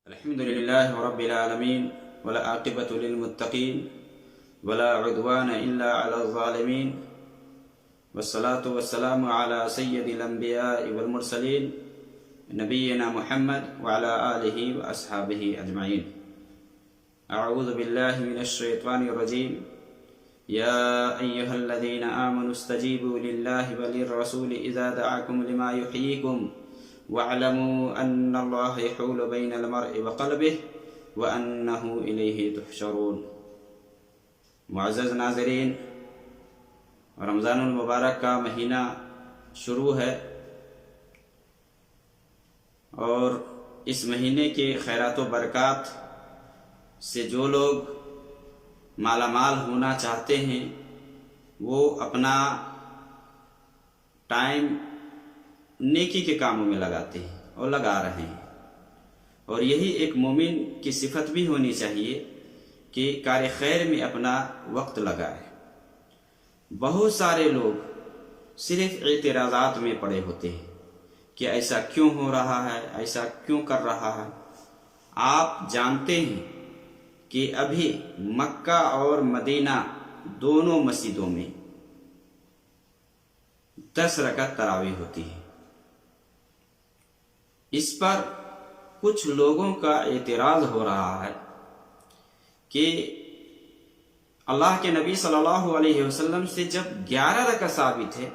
الحمد لله رب العالمين والعاقبة للمتقين ولا عدوان إلا على الظالمين والصلاة والسلام على سيد الأنبياء والمرسلين نبينا محمد وعلى آله وأصحابه أجمعين. أعوذ بالله من الشيطان الرجيم. يا أيها الذين آمنوا استجيبوا لله وللرسول إذا دعاكم لما يحييكم وَاعْلَمُوا أَنَّ اللَّهَ يَحُولُ بَيْنَ الْمَرْءِ وَقَلْبِهِ وَأَنَّهُ إِلَيْهِ تُحْشَرُونَ. معزز ناظرین، رمضان المبارک کا مہینہ شروع ہے اور اس مہینے کے خیرات و برکات سے جو لوگ مالا مال ہونا چاہتے ہیں وہ اپنا ٹائم نیکی کے کاموں میں لگاتے ہیں اور لگا رہے ہیں، اور یہی ایک مومن کی صفت بھی ہونی چاہیے کہ کار خیر میں اپنا وقت لگائے. بہت سارے لوگ صرف اعتراضات میں پڑے ہوتے ہیں کہ ایسا کیوں ہو رہا ہے، ایسا کیوں کر رہا ہے. آپ جانتے ہیں کہ ابھی مکہ اور مدینہ دونوں مسجدوں میں 10 رکعت تراویح ہوتی ہے. اس پر کچھ لوگوں کا اعتراض ہو رہا ہے کہ اللہ کے نبی صلی اللہ علیہ وسلم سے جب 11 رکعت ثابت ہے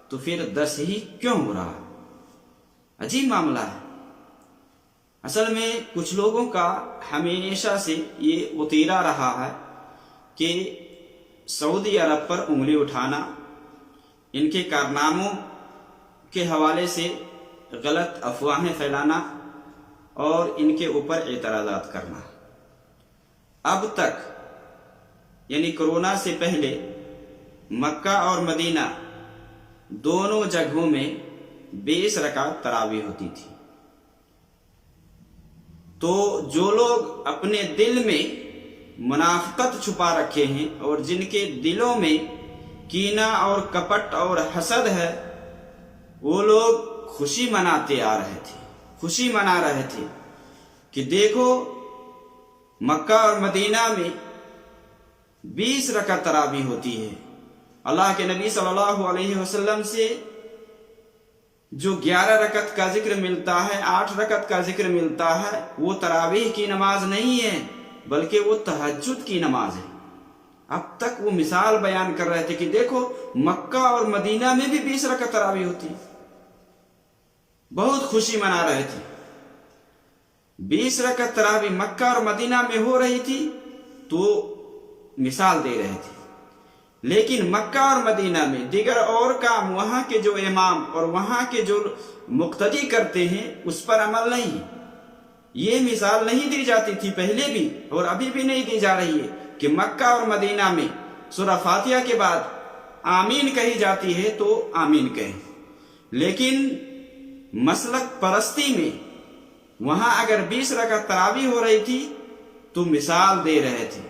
تو پھر 10 ہی کیوں ہو رہا ہے؟ عجیب معاملہ ہے. اصل میں کچھ لوگوں کا ہمیشہ سے یہ وتیرہ رہا ہے کہ سعودی عرب پر انگلی اٹھانا، ان کے کارناموں کے حوالے سے غلط افواہیں پھیلانا اور ان کے اوپر اعتراضات کرنا. اب تک یعنی کرونا سے پہلے مکہ اور مدینہ دونوں جگہوں میں 20 رکعت تراویح ہوتی تھی. تو جو لوگ اپنے دل میں منافقت چھپا رکھے ہیں اور جن کے دلوں میں کینہ اور کپٹ اور حسد ہے، وہ لوگ خوشی مناتے آ رہے تھے، خوشی منا رہے تھے کہ دیکھو مکہ اور مدینہ میں 20 رکعت تراویح ہوتی ہے. اللہ کے نبی صلی اللہ علیہ وسلم سے جو 11 رکعت کا ذکر ملتا ہے، 8 رکعت کا ذکر ملتا ہے، وہ تراویح کی نماز نہیں ہے بلکہ وہ تہجد کی نماز ہے. اب تک وہ مثال بیان کر رہے تھے کہ دیکھو مکہ اور مدینہ میں بھی 20 رکعت تراویح ہوتی ہے. بہت خوشی منا رہے تھے. 20 رکعت تراویح مکہ اور مدینہ میں ہو رہی تھی تو مثال دے رہے تھے، لیکن مکہ اور مدینہ میں دیگر اور کام وہاں کے جو امام اور وہاں کے جو مقتدی کرتے ہیں اس پر عمل نہیں. یہ مثال نہیں دی جاتی تھی پہلے بھی اور ابھی بھی نہیں دی جا رہی ہے کہ مکہ اور مدینہ میں سورہ فاتحہ کے بعد آمین کہی جاتی ہے تو آمین کہیں، لیکن مسلک پرستی میں وہاں اگر 20 رکعت تراویح ہو رہی تھی تو مثال دے رہے تھے،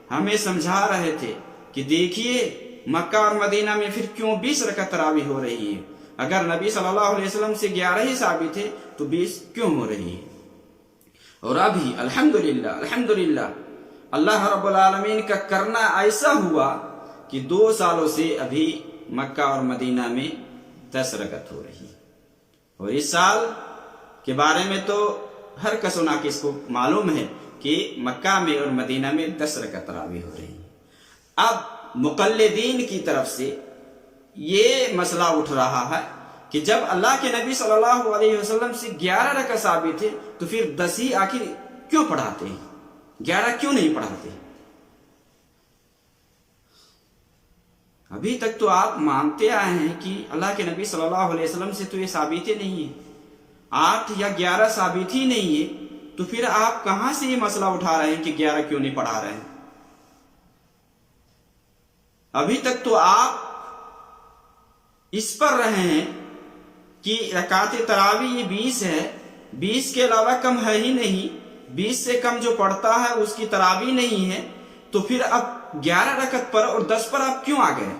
ہمیں سمجھا رہے تھے کہ دیکھیے مکہ اور مدینہ میں پھر کیوں 20 رکعت تراویح ہو رہی ہے. اگر نبی صلی اللہ علیہ وسلم سے 11 ہی ثابت ہے تو 20 کیوں ہو رہی ہے؟ اور ابھی الحمدللہ اللہ رب العالمین کا کرنا ایسا ہوا کہ 2 سالوں سے ابھی مکہ اور مدینہ میں 10 رکعت ہو رہی ہے. اور اس سال کے بارے میں تو ہر کس و ناکس کو معلوم ہے کہ مکہ میں اور مدینہ میں 10 رکعت تراویح ہو رہی ہے. اب مقلدین کی طرف سے یہ مسئلہ اٹھ رہا ہے کہ جب اللہ کے نبی صلی اللہ علیہ وسلم سے 11 رکعت ثابت ہے تو پھر 10 ہی آخر کیوں پڑھاتے ہیں، 11 کیوں نہیں پڑھاتے؟ ابھی تک تو آپ مانتے آئے ہیں کہ اللہ کے نبی صلی اللہ علیہ وسلم سے تو یہ ثابت ہی نہیں ہے، 8 یا 11 ثابت ہی نہیں ہے، تو پھر آپ کہاں سے یہ مسئلہ اٹھا رہے ہیں کہ 11 کیوں نہیں پڑھا رہے ہیں؟ ابھی تک تو آپ اس پر رہے ہیں کہ رکعت تراویح یہ 20 ہے، 20 کے علاوہ کم ہے ہی نہیں، 20 سے کم جو پڑھتا ہے اس کی تراویح نہیں ہے، تو پھر اب 11 رکعت پر اور 10 پر آپ کیوں آ گئے؟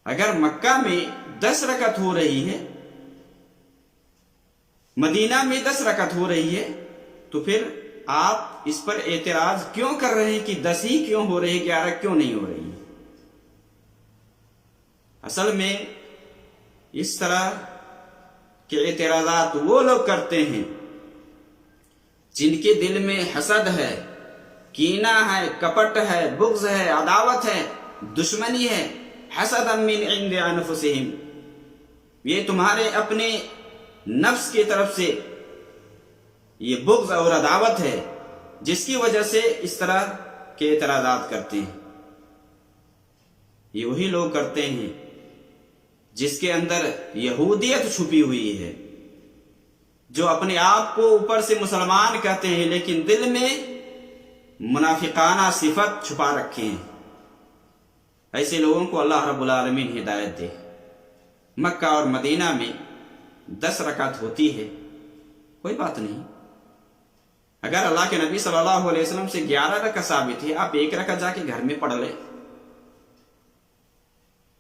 اگر مکہ میں 10 رکعت ہو رہی ہے مدینہ میں 10 رکعت ہو رہی ہے تو پھر آپ اس پر اعتراض کیوں کر رہے ہیں کہ 10 ہی کیوں ہو رہی ہے، 11 کیوں نہیں ہو رہی ہے؟ اصل میں اس طرح کے اعتراضات وہ لوگ کرتے ہیں جن کے دل میں حسد ہے، کینہ ہے، کپٹ ہے، بغض ہے، عداوت ہے، دشمنی ہے. حسد من عند انفسہم، یہ تمہارے اپنے نفس کی طرف سے یہ بغض اور عداوت ہے جس کی وجہ سے اس طرح کے اعتراضات کرتے ہیں. یہ وہی لوگ کرتے ہیں جس کے اندر یہودیت چھپی ہوئی ہے، جو اپنے آپ کو اوپر سے مسلمان کہتے ہیں لیکن دل میں منافقانہ صفت چھپا رکھے ہیں. ایسے لوگوں کو اللہ رب العالمین ہدایت دے. مکہ اور مدینہ میں 10 رکعت ہوتی ہے، کوئی بات نہیں. اگر اللہ کے نبی صلی اللہ علیہ وسلم سے 11 رکعت ثابت ہے، آپ 1 رکعت جا کے گھر میں پڑھ لیں.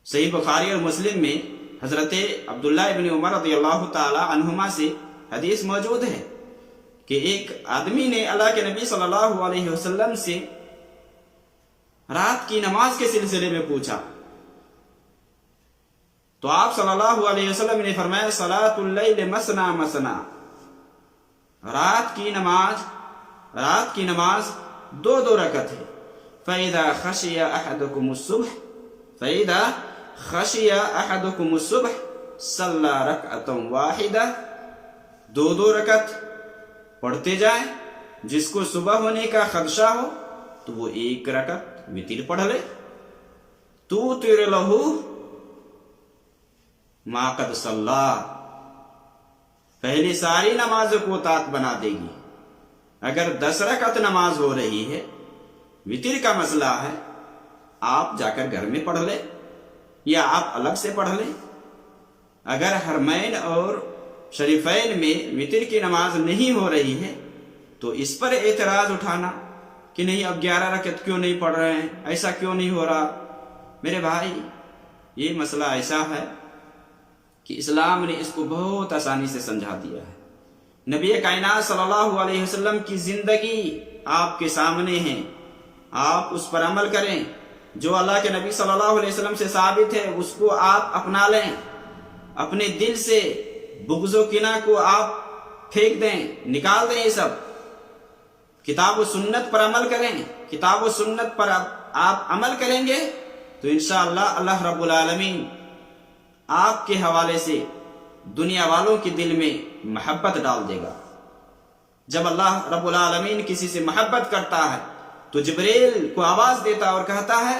صحیح بخاری اور مسلم میں حضرت عبداللہ ابن عمر رضی اللہ تعالی عنہما سے حدیث موجود ہے کہ ایک آدمی نے اللہ کے نبی صلی اللہ علیہ وسلم سے رات کی نماز کے سلسلے میں پوچھا تو آپ صلی اللہ علیہ وسلم نے فرمایا صلاۃ اللیل مثنا مثنا، رات کی نماز 2 رکعت ہے. فَإِذَا خَشِيَ أَحَدُكُمُ الصُّبْحَ صَلَّى رَكْعَةً وَاحِدَةً، 2 رکعت پڑھتے جائیں. جس کو صبح ہونے کا خدشہ ہو تو وہ 1 رکعت وتر پڑھ لے. تُوتِرُ لَهُ مَا قَدْ صَلَّى، پہلی ساری نمازوں کو طاق بنا دے گی. اگر 10 رکعت نماز ہو رہی ہے، وتر کا مسئلہ ہے، آپ جا کر گھر میں پڑھ لیں یا آپ الگ سے پڑھ لیں. اگر حرمین اور شریفین میں وتر کی نماز نہیں ہو رہی ہے تو اس پر اعتراض اٹھانا کہ نہیں اب 11 رکعت کیوں نہیں پڑھ رہے ہیں، ایسا کیوں نہیں ہو رہا. میرے بھائی، یہ مسئلہ ایسا ہے کہ اسلام نے اس کو بہت آسانی سے سمجھا دیا ہے. نبی کائنات صلی اللہ علیہ وسلم کی زندگی آپ کے سامنے ہے، آپ اس پر عمل کریں. جو اللہ کے نبی صلی اللہ علیہ وسلم سے ثابت ہے اس کو آپ اپنا لیں. اپنے دل سے بغض و کنہ کو آپ پھینک دیں، نکال دیں. یہ سب کتاب و سنت پر عمل کریں. کتاب و سنت پر آپ عمل کریں گے تو انشاءاللہ اللہ رب العالمین آپ کے حوالے سے دنیا والوں کے دل میں محبت ڈال دے گا. جب اللہ رب العالمین کسی سے محبت کرتا ہے تو جبریل کو آواز دیتا اور کہتا ہے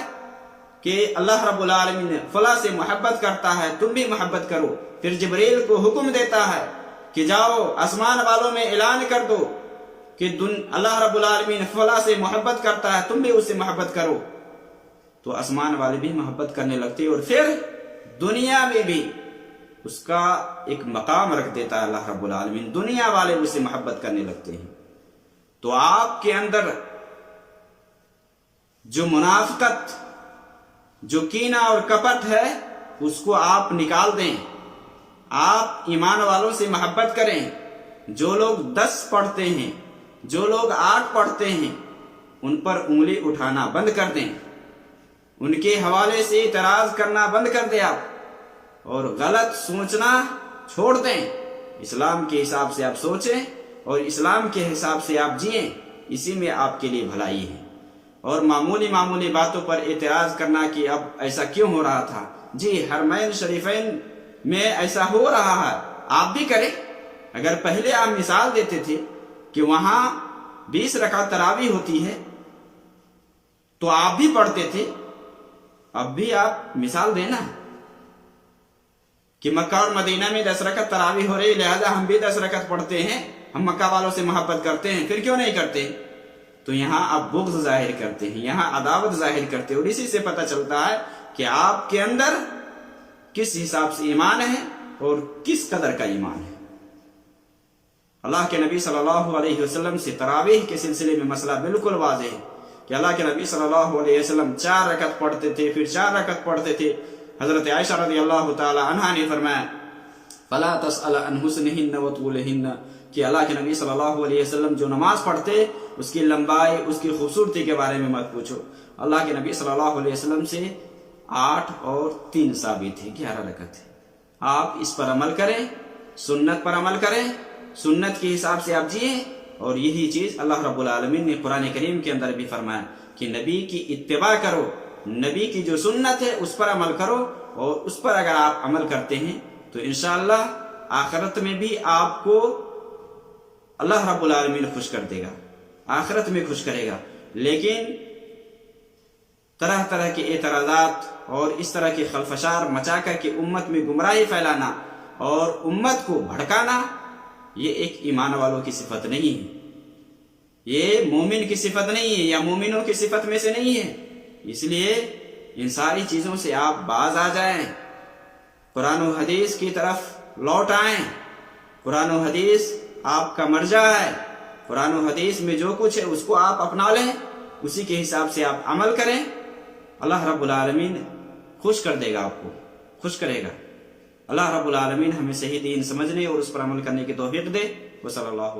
کہ اللہ رب العالمین فلاں سے محبت کرتا ہے، تم بھی محبت کرو. پھر جبریل کو حکم دیتا ہے کہ جاؤ آسمان والوں میں اعلان کر دو کہ اللہ رب العالمین فلاں سے محبت کرتا ہے، تم بھی اس سے محبت کرو. تو آسمان والے بھی محبت کرنے لگتے اور پھر دنیا میں بھی اس کا ایک مقام رکھ دیتا ہے اللہ رب العالمین. دنیا والے اس سے محبت کرنے لگتے ہیں. تو آپ کے اندر جو منافقت، جو کینہ اور کپٹ ہے اس کو آپ نکال دیں. آپ ایمان والوں سے محبت کریں. جو لوگ 10 پڑھتے ہیں، جو لوگ 8 پڑھتے ہیں، ان پر انگلی اٹھانا بند کر دیں. ان کے حوالے سے اعتراض کرنا بند کر دیں آپ، اور غلط سوچنا چھوڑ دیں. اسلام کے حساب سے آپ سوچیں اور اسلام کے حساب سے آپ جئیں. اسی میں آپ کے لیے بھلائی ہے. اور معمولی باتوں پر اعتراض کرنا کہ اب ایسا کیوں ہو رہا تھا، جی حرمین شریفین میں ایسا ہو رہا ہے، آپ بھی کریں. اگر پہلے آپ مثال دیتے تھے کہ وہاں 20 رکعت تراویح ہوتی ہے تو آپ بھی پڑھتے تھے، اب بھی آپ مثال دینا کہ مکہ اور مدینہ میں 10 رکعت تراویح ہو رہی لہذا ہم بھی 10 رکعت پڑھتے ہیں، ہم مکہ والوں سے محبت کرتے ہیں، پھر کیوں نہیں کرتے؟ تو یہاں آپ بغض ظاہر کرتے ہیں، یہاں عداوت ظاہر کرتے ہیں. اور اسی سے پتہ چلتا ہے کہ آپ کے اندر کس حساب سے ایمان ہے اور کس قدر کا ایمان ہے. اللہ کے نبی صلی اللہ علیہ وسلم سے تراویح کے سلسلے میں مسئلہ بالکل واضح ہے کہ اللہ کے نبی صلی اللہ علیہ وسلم 4 رکعت پڑھتے تھے، پھر 4 رکعت پڑھتے تھے. حضرت عائشہ رضی اللہ تعالی عنہا نے فرمایا فلا تسأل عن حسنہن وطولہن، کہ اللہ کے نبی صلی اللہ علیہ وسلم جو نماز پڑھتے اس کی لمبائی، اس کی خوبصورتی کے بارے میں مت پوچھو۔ اللہ کے نبی صلی اللہ علیہ وسلم سے 8 اور 3 ثابت ہے، 11 رکعت ہے۔ آپ اس پر عمل کریں، سنت پر عمل کریں، سنت کے حساب سے آپ جیے، اور یہی چیز اللہ رب العالمین نے قرآن کریم کے اندر بھی فرمایا کہ نبی کی اتباع کرو، نبی کی جو سنت ہے اس پر عمل کرو، اور اس پر اگر آپ عمل کرتے ہیں تو انشاءاللہ آخرت میں بھی آپ کو اللہ رب العالمین خوش کر دے گا، آخرت میں خوش کرے گا۔ لیکن طرح طرح کے اعتراضات اور اس طرح کے خلفشار مچا کر کے امت میں گمراہی پھیلانا اور امت کو بھڑکانا، یہ ایک ایمان والوں کی صفت نہیں ہے، یہ مومن کی صفت نہیں ہے، یا مومنوں کی صفت میں سے نہیں ہے۔ اس لیے ان ساری چیزوں سے آپ باز آ جائیں، قرآن و حدیث کی طرف لوٹ آئیں۔ قرآن و حدیث آپ کا مرجع ہے، قرآن و حدیث میں جو کچھ ہے اس کو آپ اپنا لیں، اسی کے حساب سے آپ عمل کریں، اللہ رب العالمین خوش کر دے گا، آپ کو خوش کرے گا۔ اللہ رب العالمین ہمیں صحیح دین سمجھنے اور اس پر عمل کرنے کی توفیق دے۔ وصلی اللہ